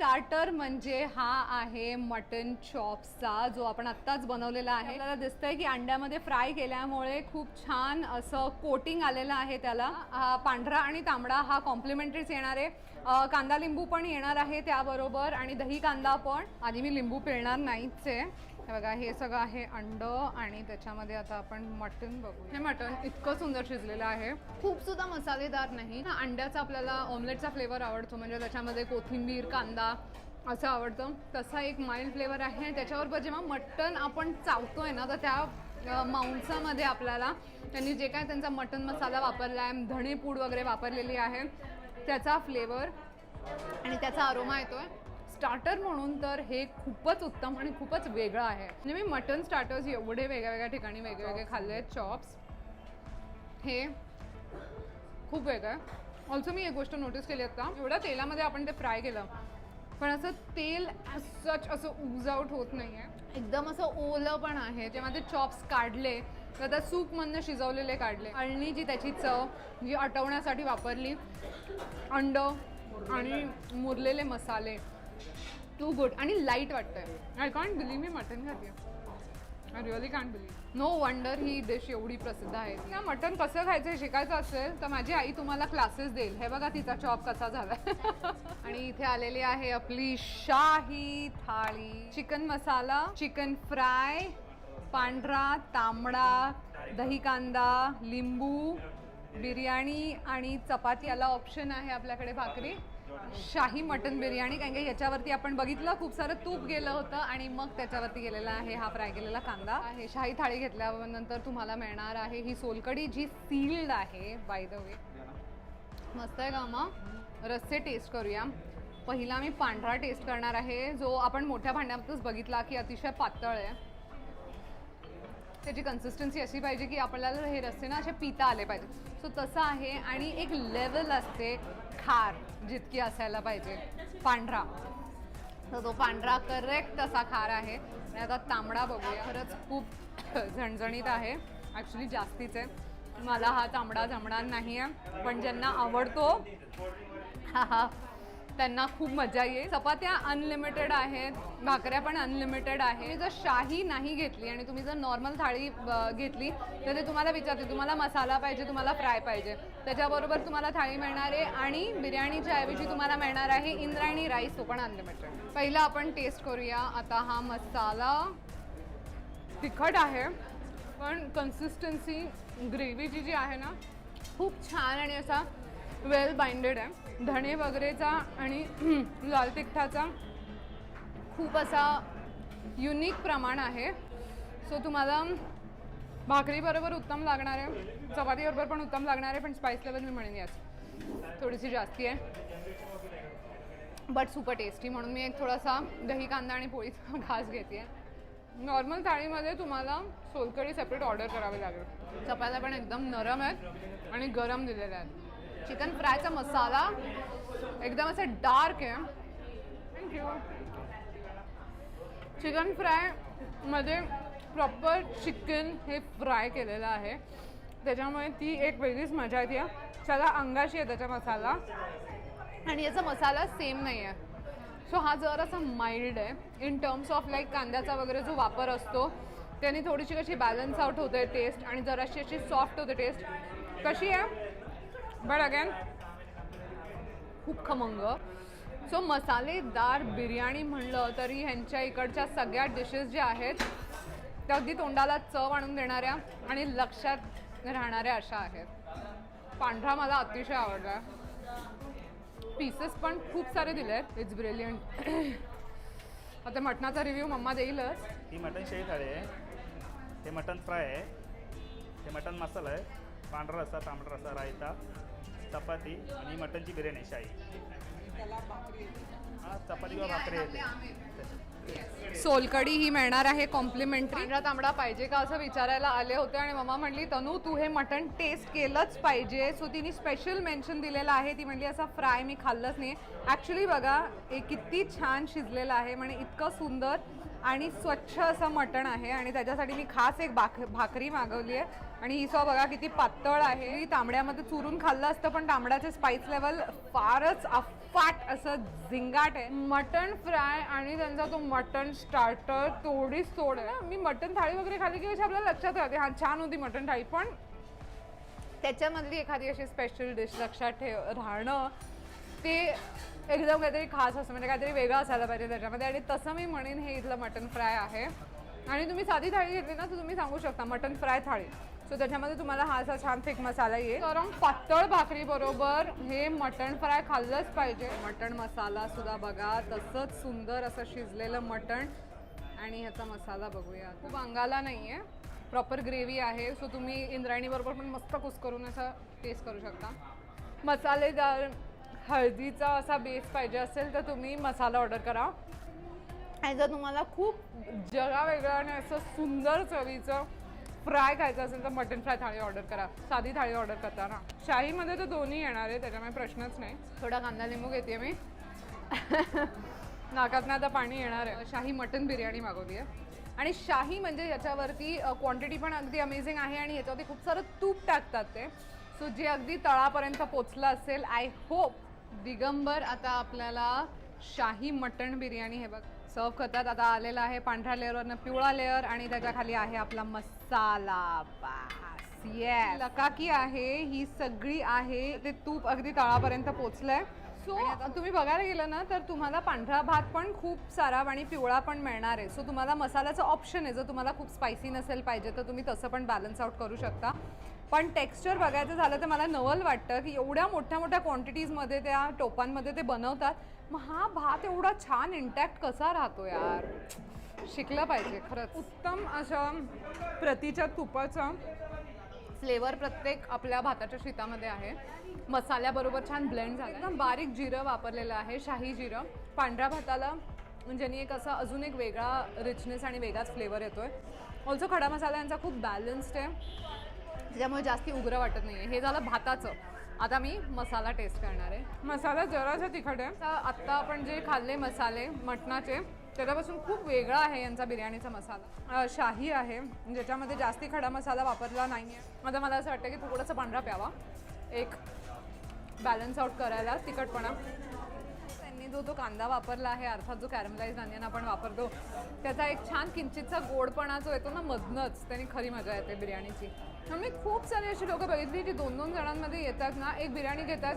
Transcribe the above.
Starter म्हणजे हा आहे मटन चॉप्सचा, जो आपण आत्ताच बनवलेला आहे. आपल्याला दिसतंय की अंड्यामध्ये फ्राय केल्यामुळे खूप छान असं कोटिंग आलेलं आहे त्याला. पांढरा आणि तांबडा हा कॉम्प्लिमेंटरीच येणार आहे. कांदा लिंबू पण येणार आहे त्याबरोबर आणि दही कांदा पण. आधी मी लिंबू पिळणार नाहीच आहे. हे बघा, हे सगळं आहे अंडं आणि त्याच्यामध्ये आता आपण मटन बघू. हे मटन इतकं सुंदर शिजलेलं आहे, खूप सुद्धा मसालेदार नाही. अंड्याचा आपल्याला ऑमलेटचा फ्लेवर आवडतो, म्हणजे त्याच्यामध्ये कोथिंबीर कांदा असं आवडतं, तसा एक माइल्ड फ्लेवर आहे. त्याच्याबरोबर जेव्हा मटन आपण चावतोय ना, तर त्या मांसामध्ये आपल्याला त्यांनी जे काय त्यांचा मटन मसाला वापरला आहे, धणेपूड वगैरे वापरलेली आहे, त्याचा फ्लेवर आणि त्याचा अरोमा येतोय. स्टार्टर म्हणून तर हे खूपच उत्तम आणि खूपच वेगळं आहे. म्हणजे मी मटन स्टार्टर्स एवढे वेगळ्या ठिकाणी वेगळे खाल्ले आहेत. चॉप्स हे खूप वेगळं आहे. ऑल्सो मी एक गोष्ट नोटीस केली आता, एवढ्या तेलामध्ये आपण ते फ्राय केलं, पण असं तेल सच असं ऊज आउट होत नाही आहे, एकदम असं ओलं पण आहे. जेव्हा ते चॉप्स काढले तर त्या सूपमधनं शिजवलेले काढले, अळणी जी त्याची चव जी आटवण्यासाठी वापरली, अंडं आणि मुरलेले मसाले, टू गुड आणि लाईट वाटतंय. आय कांट बिलीव्ह मी मटन खाते. I really can't believe. No wonder ही डिश एवढी प्रसिद्ध आहे. त्या मटन कसं खायचं हे शिकायचं असेल तर माझी आई तुम्हाला क्लासेस देईल. हे बघा तिचा चॉप कसा झाला. आणि इथे आलेली आहे आपली शाही थाळी. चिकन मसाला, चिकन फ्राय, पांढरा तांबडा, दही कांदा, लिंबू, बिर्याणी आणि चपाती. याला ऑप्शन आहे आपल्याकडे भाकरी. शाही मटन बिर्याणी, कारण की याच्यावरती आपण बघितलं खूप सारं तूप गेलं होतं आणि मग त्याच्यावरती गेलेला आहे हा फ्राय केलेला कांदा आहे. शाही थाळी घेतल्यानंतर तुम्हाला मिळणार आहे ही सोलकढी, जी सील्ड आहे बाय द वे. मस्त आहे का मग? रस्से टेस्ट करूया. पहिला मी पांढरा टेस्ट करणार आहे, जो आपण मोठ्या भांड्यातच बघितला की अतिशय पातळ आहे. त्याची कन्सिस्टन्सी अशी पाहिजे की आपल्याला हे रस्से ना असे पिता आले पाहिजे, सो तसं आहे. आणि एक लेवल असते खार जितकी असायला पाहिजे पांढरा, तर तो पांढरा करेक्ट तसा खार आहे. आणि आता तांबडा बघूया. खरंच खूप झणझणीत आहे, ॲक्च्युली जास्तीच आहे. मला हा तांबडा जमणार नाही आहे, पण ज्यांना आवडतो हा त्यांना खूप मजा येईल. चपात्या अनलिमिटेड आहेत, भाकऱ्या पण अनलिमिटेड आहे. जर शाही नाही घेतली आणि तुम्ही जर नॉर्मल थाळी घेतली तर ते तुम्हाला विचारते तुम्हाला मसाला पाहिजे, तुम्हाला फ्राय पाहिजे, त्याच्याबरोबर तुम्हाला थाळी मिळणार आहे. आणि बिर्याणीच्या ऐवजी तुम्हाला मिळणार आहे इंद्रायणी राईस, तो पण अनलिमिटेड. पहिला आपण टेस्ट करूया. आता हा मसाला तिखट आहे, पण कन्सिस्टन्सी ग्रेव्हीची जी आहे ना खूप छान आणि असा वेल बाइंडेड आहे. धणे वगैरेचा आणि लाल तिखटाचा खूप असा युनिक प्रमाण आहे. सो तुम्हाला भाकरीबरोबर उत्तम लागणार आहे, चपातीबरोबर पण उत्तम लागणार आहे, पण स्पाइस लेवल मी म्हणेन याच थोडीशी जास्ती आहे, बट सुपर टेस्टी. म्हणून मी एक थोडासा दही कांदा आणि पोळीचा घास घेते. नॉर्मल थाळीमध्ये तुम्हाला सोलकढी सेपरेट ऑर्डर करावी लागेल. चपात्या पण एकदम नरम आहेत आणि गरम दिलेल्या आहेत. चिकन फ्रायचा मसाला एकदम असा डार्क आहे. थँक्यू. चिकन फ्रायमध्ये प्रॉपर चिकन हे फ्राय केलेलं आहे, त्याच्यामुळे ती एक वेगळीच मजा येते. त्याला अंगाशी आहे त्याचा मसाला, आणि याचा मसाला सेम नाही आहे. सो हा जरासा माइल्ड आहे इन टर्म्स ऑफ लाईक कांद्याचा वगैरे जो वापर असतो त्याने थोडीशी कशी बॅलन्स आउट होते टेस्ट, आणि जराशी अशी सॉफ्ट होते टेस्ट. कशी आहे बट अगेन खूप खमंग. सो मसालेदार बिर्याणी म्हणलं तरी ह्यांच्या इकडच्या सगळ्या डिशेस ज्या आहेत त्या अगदी तोंडाला चव आणून देणाऱ्या आणि लक्षात राहणाऱ्या अशा आहेत. पांढरा मला अतिशय आवडला. पीसेस पण खूप सारे दिले आहेत. It's brilliant. आता मटणाचा रिव्ह्यू मम्मा देईलच. ही मटन शाही थाळी आहे, हे मटन फ्राय आहे, हे मटन मसाला आहे, पांढरा रस्सा, तांबडा रस्सा, रायता, चपाती आणि मटनची बिर्याणी शाही. हां, चपाती किंवा भाकरी येते. सोलकडी ही मिळणार आहे कॉम्प्लिमेंटरी. पांढरा तांबडा पाहिजे का असं विचारायला आले होते आणि मम्मा म्हणली तनू तू हे मटण टेस्ट केलंच पाहिजे. सो तिने स्पेशल मेन्शन दिलेलं आहे. ती म्हणली असा फ्राय मी खाल्लंच नाही. ॲक्च्युली बघा हे किती छान शिजलेलं आहे, म्हणजे इतकं सुंदर आणि स्वच्छ असं मटण आहे. आणि त्याच्यासाठी मी खास एक भाकरी मागवली आहे. आणि ही सॉ बघा किती पातळ आहे. तांबड्यामध्ये चुरून खाल्लं असतं पण तांबड्याचे स्पाइस लेवल फारच अफाट असं झिंगाट आहे. मटण फ्राय आणि त्यांचा तो मटण स्टार्टर तोडीच तोड आहे. मी मटण थाळी वगैरे खाली की आपल्याला लक्षात राहते हा छान होती मटण थाळी, पण त्याच्यामधली एखादी अशी स्पेशल डिश लक्षात राहणं ते एकदम काहीतरी खास असं, म्हणजे काहीतरी वेगळं असायला पाहिजे त्याच्यामध्ये. आणि तसं मी म्हणेन हे इथलं मटण फ्राय आहे. आणि तुम्ही साधी थाळी घेतली ना तर तुम्ही सांगू शकता मटण फ्राय थाळी. सो त्याच्यामध्ये तुम्हाला हा असा छान थिक मसाला येईल. कारण पातळ भाकरी बरोबर हे मटण फ्राय खाल्लंच पाहिजे. मटण मसाला सुद्धा बघा तसंच सुंदर असं शिजलेलं मटण. आणि ह्याचा मसाला बघूया, खूप अंगाला नाही आहे, प्रॉपर ग्रेव्ही आहे. सो तुम्ही इंद्रायणी बरोबर पण मस्त कुस्करून असा टेस्ट करू शकता. मसालेदार हळदीचा असा बेस पाहिजे असेल तर तुम्ही मसाला ऑर्डर करा. आणि जर तुम्हाला खूप जगा वेगळं आणि असं सुंदर चवीचं फ्राय खायचं असेल तर मटन फ्राय थाळी ऑर्डर करा. साधी थाळी ऑर्डर करताना शाहीमध्ये तर दोन्ही येणार आहे, त्याच्यामुळे प्रश्नच नाही. थोडा कांदा लिंबू घेते मी. नाकातनं आता पाणी येणार आहे. शाही मटन बिर्याणी मागवली आहे. आणि शाही म्हणजे याच्यावरती क्वांटिटी पण अगदी अमेझिंग आहे आणि याच्यावरती खूप सारं तूप टाकतात ते. सो जे अगदी तळापर्यंत पोचलं असेल. आय होप दिगंबर आता आपल्याला शाही मटण बिर्याणी हे बघ सर्व करतात. आता आलेला आहे पांढऱ्या लेअरवरनं पिवळा लेअर आणि त्याच्या खाली आहे आपला मसाला. बास येस लकाकी आहे ही सगळी आहे. ते तूप अगदी तळापर्यंत पोचलंय. सो तुम्ही बघायला गेलं ना तर तुम्हाला पांढरा भात पण खूप सारा आणि पिवळा पण मिळणार आहे. सो तुम्हाला मसाल्याचं ऑप्शन आहे. जर तुम्हाला खूप स्पायसी नसेल पाहिजे तर तुम्ही तसं पण बॅलन्स आउट करू शकता. पण टेक्स्चर बघायचं झालं तर मला नवल वाटतं की एवढ्या मोठ्या मोठ्या क्वांटिटीजमध्ये त्या टोपांमध्ये ते बनवतात. मग हा भात एवढा छान इंटॅक्ट कसा राहतो यार, शिकलं पाहिजे खरंच. उत्तम असं प्रतीच्या तुपाचं फ्लेवर प्रत्येक आपल्या भाताच्या शीतामध्ये आहे. मसाल्याबरोबर छान ब्लेंड झालं. एकदम बारीक जिरं वापरलेलं आहे, शाही जिरं. पांढऱ्या भाताला ज्याने एक असा अजून एक वेगळा रिचनेस आणि वेगळाच फ्लेवर येतोय. ऑल्सो खडा मसाला यांचा खूप बॅलन्स्ड आहे, त्याच्यामुळे जास्ती उग्र वाटत नाही आहे. हे झालं भाताचं. आता मी मसाला टेस्ट करणार आहे. मसाला जरासा तिखट आहे. आत्ता आपण जे खाल्ले मसाले मटणाचे त्याच्यापासून खूप वेगळा आहे यांचा बिर्याणीचा मसाला. शाही आहे ज्याच्यामध्ये जास्ती खडा मसाला वापरला नाही आहे. आता मला असं वाटतं की थोडंसं पांढरा प्यावा एक बॅलन्स आउट करायला तिखटपणा. त्यांनी जो कांदा वापरला आहे अर्थात जो कॅरमलाइज ऑनियन आपण वापरतो त्याचा एक छान किंचितचा गोडपणा जो येतो ना मधनंच, त्याने खरी मजा येते बिर्याणीची. मी खूप सारी अशी लोकं बघितली जी 2-2 जणांमध्ये येतात ना, एक बिर्याणी घेतात